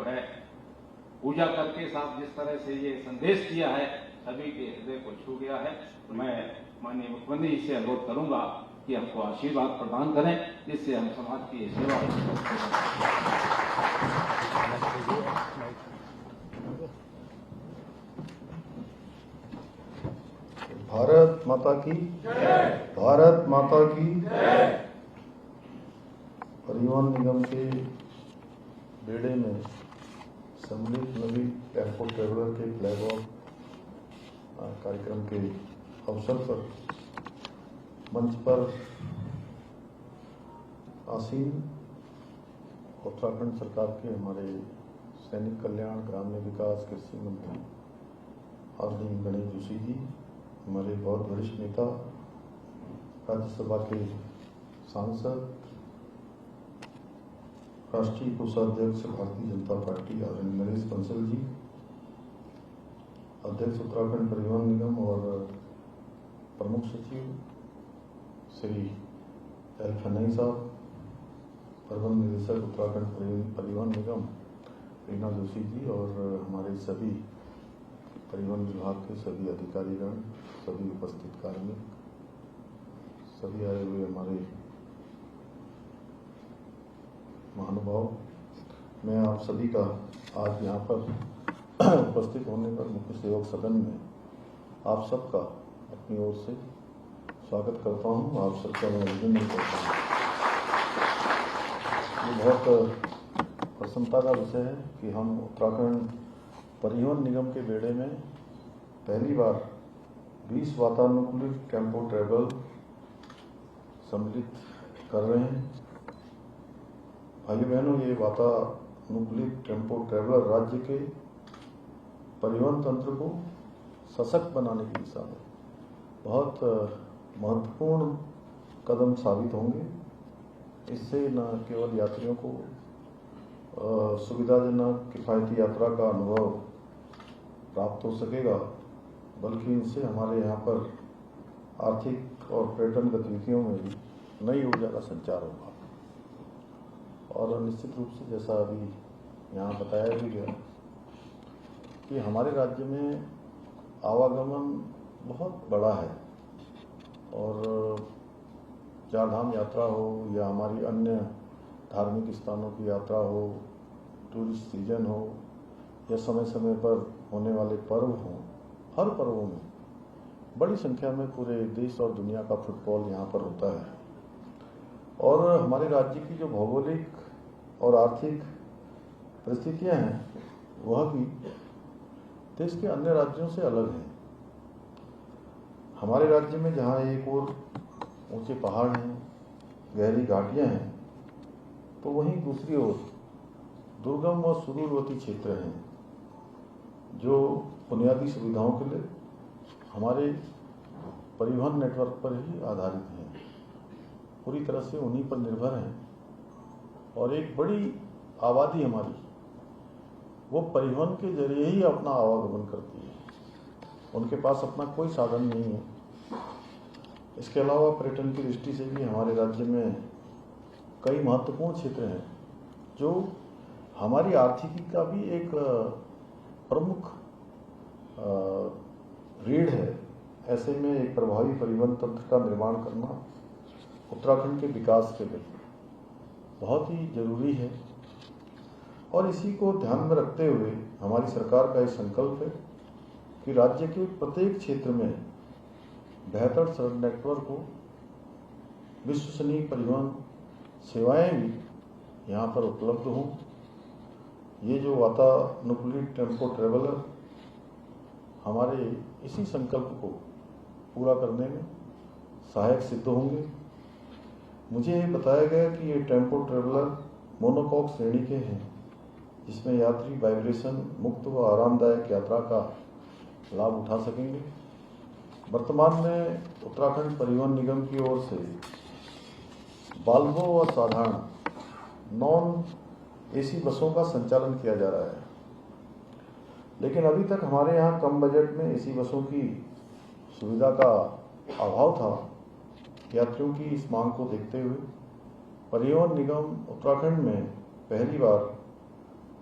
जो है पूजा करके साथ जिस तरह से ये संदेश दिया है सभी के हृदय को छू गया है। मैं माननीय मुख्यमंत्री जी से अनुरोध करूंगा कि हमको आशीर्वाद प्रदान करें जिससे हम समाज की सेवा। भारत माता की जय। भारत माता की जय। परिवहन निगम के बेड़े में सम्मिलित नवी टेम्पो ट्रेवलर के फ्लैग ऑफ कार्यक्रम के अवसर पर मंच पर आसीन उत्तराखंड सरकार के हमारे सैनिक कल्याण, ग्राम्य विकास, कृषि मंत्री आदरणीय गणेश जोशी जी, हमारे बहुत वरिष्ठ नेता, राज्यसभा के सांसद, राष्ट्रीय कोषाध्यक्ष भारतीय जनता पार्टी आदरणीय नरेश बंसल जी, अध्यक्ष उत्तराखंड परिवहन निगम और प्रमुख सचिव श्री एल फन्नई साहब, प्रबंध निदेशक उत्तराखंड परिवहन निगम रीना जोशी जी और हमारे सभी परिवहन विभाग के सभी अधिकारीगण, सभी उपस्थित कार्मिक, सभी आए हुए हमारे महानुभाव, मैं आप सभी का आज यहाँ पर उपस्थित होने पर मुख्य सेवक सदन में आप सबका अपनी ओर से स्वागत करता हूँ। आप सबका मैं अभिनंदन करता हूँ। ये बहुत प्रसन्नता का विषय है कि हम उत्तराखंड परिवहन निगम के बेड़े में पहली बार 20 वातानुकूलित टेम्पो ट्रेवल सम्मिलित कर रहे हैं। भाई बहनों, ये वातानुकूलित टेम्पो ट्रेवलर राज्य के परिवहन तंत्र को सशक्त बनाने की दिशा में बहुत महत्वपूर्ण कदम साबित होंगे। इससे न केवल यात्रियों को सुविधाजनक किफ़ायती यात्रा का अनुभव प्राप्त हो सकेगा, बल्कि इनसे हमारे यहाँ पर आर्थिक और पर्यटन गतिविधियों में भी नई ऊर्जा का संचार होगा। और निश्चित रूप से जैसा अभी यहाँ बताया भी गया कि हमारे राज्य में आवागमन बहुत बड़ा है और चार धाम यात्रा हो या हमारी अन्य धार्मिक स्थानों की यात्रा हो, टूरिस्ट सीजन हो या समय समय पर होने वाले पर्व हों, हर पर्वों में बड़ी संख्या में पूरे देश और दुनिया का फुटफॉल यहाँ पर होता है। और हमारे राज्य की जो भौगोलिक और आर्थिक परिस्थितियाँ हैं वह भी देश के अन्य राज्यों से अलग हैं। हमारे राज्य में जहाँ एक ओर ऊंचे पहाड़ हैं, गहरी घाटियाँ हैं, तो वहीं दूसरी ओर दुर्गम और सुदूरवर्ती क्षेत्र हैं जो बुनियादी सुविधाओं के लिए हमारे परिवहन नेटवर्क पर ही आधारित हैं, पूरी तरह से उन्हीं पर निर्भर हैं। और एक बड़ी आबादी हमारी वो परिवहन के जरिए ही अपना आवागमन करती है, उनके पास अपना कोई साधन नहीं है। इसके अलावा पर्यटन की दृष्टि से भी हमारे राज्य में कई महत्वपूर्ण क्षेत्र हैं जो हमारी आर्थिकी का भी एक प्रमुख रीढ़ है। ऐसे में एक प्रभावी परिवहन तंत्र का निर्माण करना उत्तराखंड के विकास के लिए बहुत ही जरूरी है। और इसी को ध्यान में रखते हुए हमारी सरकार का एक संकल्प है कि राज्य के प्रत्येक क्षेत्र में बेहतर सड़क नेटवर्क हो, विश्वसनीय परिवहन सेवाएं भी यहाँ पर उपलब्ध हों। ये जो वातानुकूलित टेम्पो ट्रेवलर हमारे इसी संकल्प को पूरा करने में सहायक सिद्ध होंगे। मुझे ये बताया गया कि ये टेम्पो ट्रेवलर मोनोकॉक श्रेणी के हैं, जिसमें यात्री वाइब्रेशन मुक्त व आरामदायक यात्रा का लाभ उठा सकेंगे। वर्तमान में उत्तराखंड परिवहन निगम की ओर से वाल्वो और साधारण नॉन एसी बसों का संचालन किया जा रहा है, लेकिन अभी तक हमारे यहाँ कम बजट में एसी बसों की सुविधा का अभाव था। यात्रियों की इस मांग को देखते हुए परिवहन निगम उत्तराखंड में पहली बार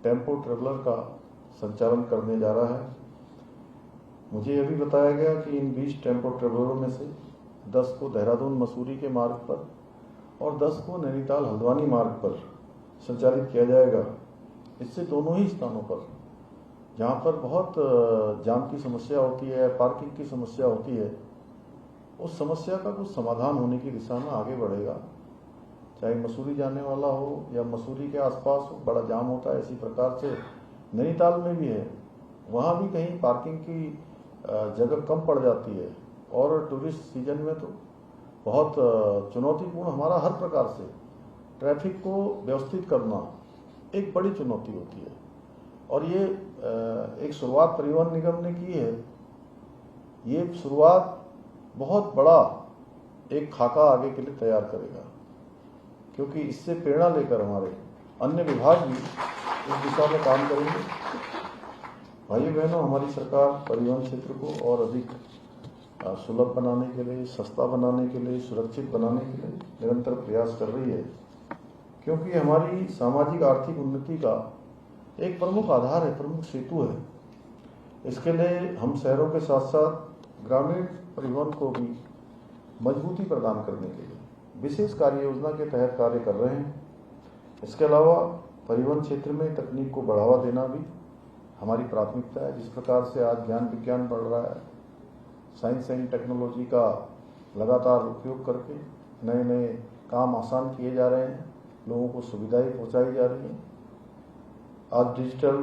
टेम्पो ट्रेवलर का संचालन करने जा रहा है। मुझे यह भी बताया गया कि इन 20 टेम्पो ट्रेवलरों में से 10 को देहरादून मसूरी के मार्ग पर और 10 को नैनीताल हल्द्वानी मार्ग पर संचालित किया जाएगा। इससे दोनों ही स्थानों पर जहाँ पर बहुत जाम की समस्या होती है, पार्किंग की समस्या होती है, उस समस्या का कुछ समाधान होने की दिशा में आगे बढ़ेगा। चाहे मसूरी जाने वाला हो या मसूरी के आसपास हो, बड़ा जाम होता है। इसी प्रकार से नैनीताल में भी है, वहाँ भी कहीं पार्किंग की जगह कम पड़ जाती है और टूरिस्ट सीजन में तो बहुत चुनौतीपूर्ण, हमारा हर प्रकार से ट्रैफिक को व्यवस्थित करना एक बड़ी चुनौती होती है। और ये एक शुरुआत परिवहन निगम ने की है। ये शुरुआत बहुत बड़ा एक खाका आगे के लिए तैयार करेगा, क्योंकि इससे प्रेरणा लेकर हमारे अन्य विभाग भी इस दिशा में काम करेंगे। भाइयों बहनों, हमारी सरकार परिवहन क्षेत्र को और अधिक सुलभ बनाने के लिए, सस्ता बनाने के लिए, सुरक्षित बनाने के लिए निरंतर प्रयास कर रही है, क्योंकि हमारी सामाजिक आर्थिक उन्नति का एक प्रमुख आधार है, प्रमुख सेतु है। इसके लिए हम शहरों के साथ साथ ग्रामीण परिवहन को भी मजबूती प्रदान करने के लिए विशेष कार्य योजना के तहत कार्य कर रहे हैं। इसके अलावा परिवहन क्षेत्र में तकनीक को बढ़ावा देना भी हमारी प्राथमिकता है। जिस प्रकार से आज ज्ञान विज्ञान बढ़ रहा है, साइंस एंड टेक्नोलॉजी का लगातार उपयोग करके नए नए काम आसान किए जा रहे हैं, लोगों को सुविधाएं पहुंचाई जा रही हैं। आज digital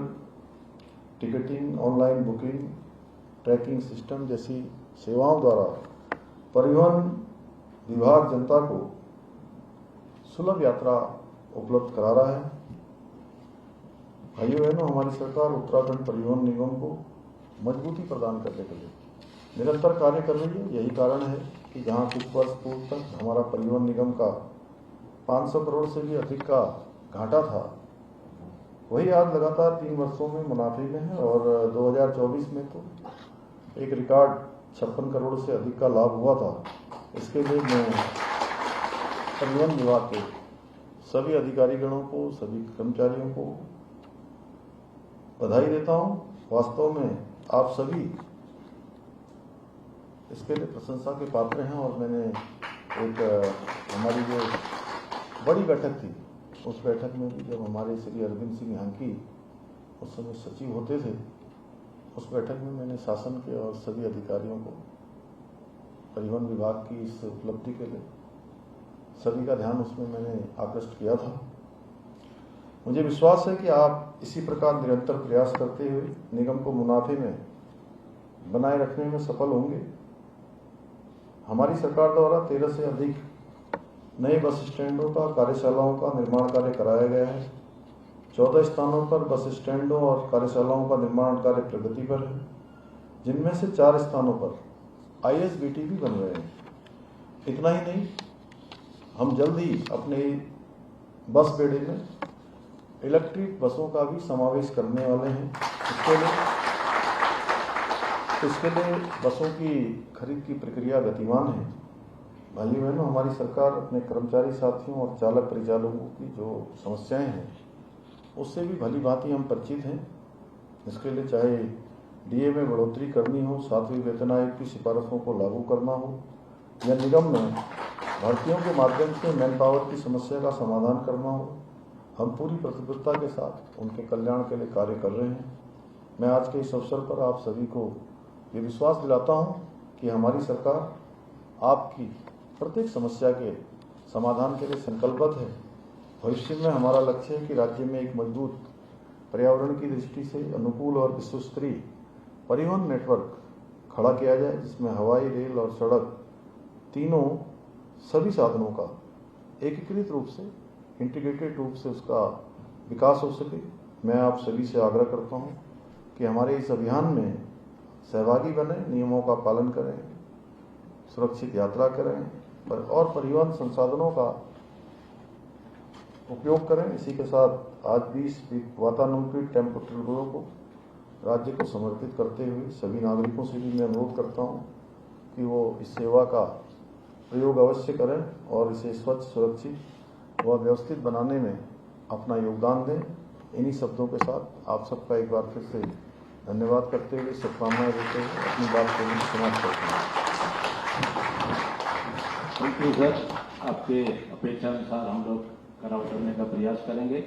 ticketing, online booking, tracking system जैसी सेवाओं द्वारा परिवहन विभाग जनता को सुलभ यात्रा उपलब्ध करा रहा है। भाइयों बहनों, हमारी सरकार उत्तराखंड परिवहन निगम को मजबूती प्रदान करने के लिए निरंतर कार्य कर रही है। यही कारण है कि जहां कुछ वर्ष पूर्व तक हमारा परिवहन निगम का 500 करोड़ से भी अधिक का घाटा था, वही आज लगातार 3 वर्षों में मुनाफे में है और 2024 में तो एक रिकॉर्ड 56 करोड़ से अधिक का लाभ हुआ था। इसके लिए मैं परिवहन विभाग के सभी अधिकारीगणों को, सभी कर्मचारियों को बधाई देता हूं। वास्तव में आप सभी इसके लिए प्रशंसा के पात्र हैं और मैंने एक हमारी जो बड़ी बैठक थी, उस बैठक में भी जब हमारे श्री अरविंद सिंह हांकी उस समय सचिव होते थे, उस बैठक में मैंने शासन के और सभी अधिकारियों को परिवहन विभाग की इस उपलब्धि के लिए सभी का ध्यान उसमें मैंने आकृष्ट किया था। मुझे विश्वास है कि आप इसी प्रकार निरंतर प्रयास करते हुए निगम को मुनाफे में बनाए रखने में सफल होंगे। हमारी सरकार द्वारा 13 से अधिक नए बस स्टैंडों का, कार्यशालाओं का निर्माण कार्य कराया गया है। 14 स्थानों पर बस स्टैंडों और कार्यशालाओं का निर्माण कार्य प्रगति पर है, जिनमें से 4 स्थानों पर ISBT भी बन रहे हैं। इतना ही नहीं, हम जल्द ही अपने बस बेड़े में इलेक्ट्रिक बसों का भी समावेश करने वाले हैं। इसके लिए बसों की खरीद की प्रक्रिया गतिमान है। भाइयों बहनों, हमारी सरकार अपने कर्मचारी साथियों और चालक परिचालकों की जो समस्याएं हैं उससे भी भली भांति हम परिचित हैं। इसके लिए चाहे DA में बढ़ोतरी करनी हो, 7वीं वेतन आयोग की सिफारिशों को लागू करना हो या निगम में भर्तियों के माध्यम से मैन पावर की समस्या का समाधान करना हो, हम पूरी प्रतिबद्धता के साथ उनके कल्याण के लिए कार्य कर रहे हैं। मैं आज के इस अवसर पर आप सभी को ये विश्वास दिलाता हूँ कि हमारी सरकार आपकी प्रत्येक समस्या के समाधान के लिए संकल्पबद्ध है। भविष्य में हमारा लक्ष्य है कि राज्य में एक मजबूत, पर्यावरण की दृष्टि से अनुकूल और विश्वस्तरीय परिवहन नेटवर्क खड़ा किया जाए, जिसमें हवाई, रेल और सड़क तीनों सभी साधनों का एकीकृत रूप से, इंटीग्रेटेड रूप से उसका विकास हो सके। मैं आप सभी से आग्रह करता हूं कि हमारे इस अभियान में सहभागी बने, नियमों का पालन करें, सुरक्षित यात्रा करें और परिवहन संसाधनों का उपयोग करें। इसी के साथ आज भी इस वातानुकूलित टेम्पो ट्रेवलरों को राज्य को समर्पित करते हुए सभी नागरिकों से भी मैं अनुरोध करता हूं कि वो इस सेवा का प्रयोग अवश्य करें और इसे स्वच्छ, सुरक्षित व व्यवस्थित बनाने में अपना योगदान दें। इन्हीं शब्दों के साथ आप सबका एक बार फिर से धन्यवाद करते हुए, शुभकामनाएं देते हुए अपनी बात को समाप्त करते हैं। थैंक यू सर, आपके अपेक्षा अनुसार हम लोग खरा उतरने का प्रयास करेंगे।